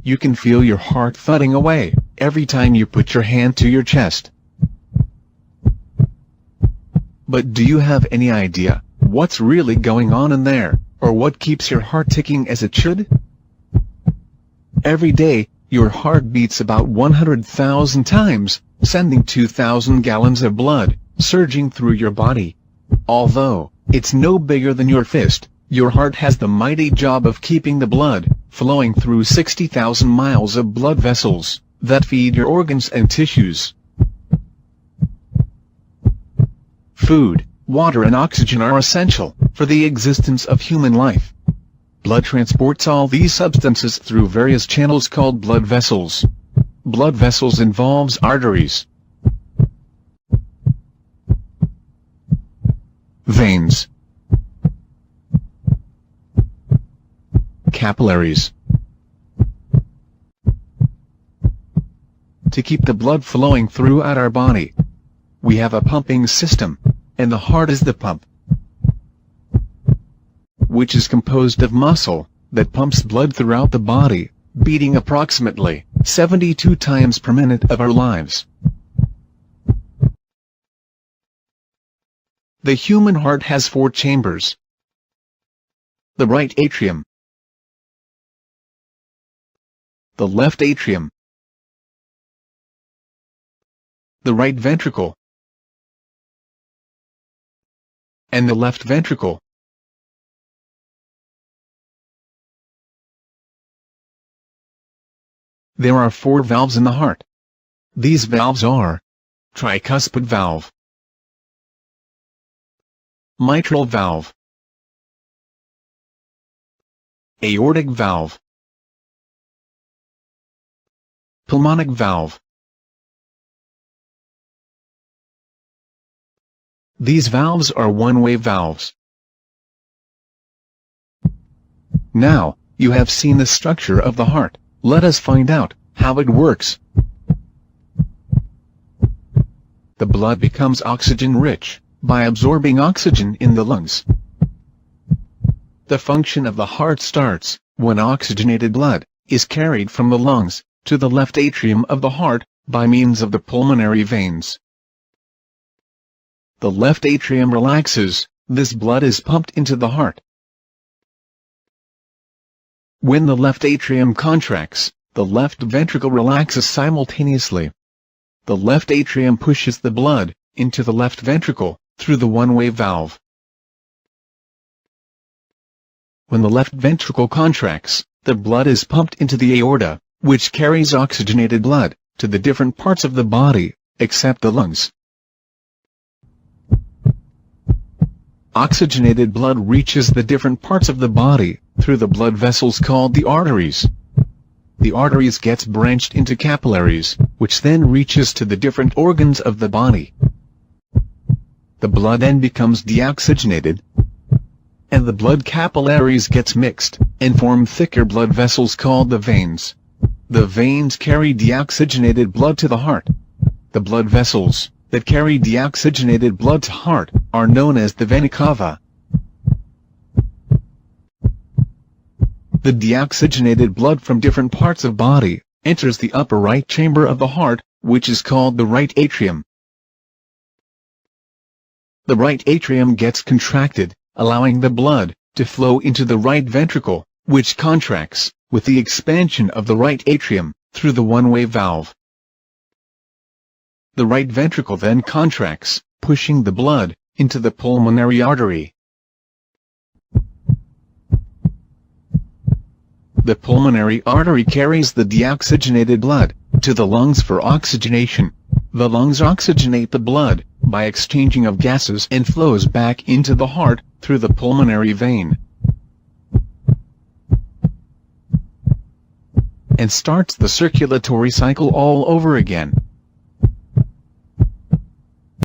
you can feel your heart thudding away every time you put your hand to your chest. But do you have any idea what's really going on in there, or what keeps your heart ticking as it should? Every day, your heart beats about 100,000 times, sending 2,000 gallons of blood surging through your body. Although it's no bigger than your fist, your heart has the mighty job of keeping the blood flowing through 60,000 miles of blood vessels that feed your organs and tissues. Food, water and oxygen are essential for the existence of human life. Blood transports all these substances through various channels called blood vessels. Blood vessels involves arteries, veins, capillaries. To keep the blood flowing throughout our body, we have a pumping system, and the heart is the pump, which is composed of muscle that pumps blood throughout the body, beating approximately 72 times per minute of our lives. The human heart has 4 chambers: the right atrium, the left atrium, the right ventricle, and the left ventricle. There are 4 valves in the heart. These valves are tricuspid valve, mitral valve, aortic valve, pulmonic valve. These valves are one-way valves. Now, you have seen the structure of the heart. Let us find out how it works. The blood becomes oxygen-rich by absorbing oxygen in the lungs. The function of the heart starts when oxygenated blood is carried from the lungs to the left atrium of the heart by means of the pulmonary veins. The left atrium relaxes, this blood is pumped into the heart. When the left atrium contracts, the left ventricle relaxes simultaneously. The left atrium pushes the blood into the left ventricle through the one-way valve. When the left ventricle contracts, the blood is pumped into the aorta, which carries oxygenated blood to the different parts of the body, except the lungs. Oxygenated blood reaches the different parts of the body through the blood vessels called the arteries. The arteries gets branched into capillaries, which then reaches to the different organs of the body. The blood then becomes deoxygenated, and the blood capillaries gets mixed and form thicker blood vessels called the veins. The veins carry deoxygenated blood to the heart. The blood vessels that carry deoxygenated blood to heart are known as the vena cava. The deoxygenated blood from different parts of body enters the upper right chamber of the heart, which is called the right atrium. The right atrium gets contracted, allowing the blood to flow into the right ventricle, which contracts with the expansion of the right atrium through the one-way valve. The right ventricle then contracts, pushing the blood into the pulmonary artery. The pulmonary artery carries the deoxygenated blood to the lungs for oxygenation. The lungs oxygenate the blood by exchanging of gases and flows back into the heart through the pulmonary vein, and starts the circulatory cycle all over again.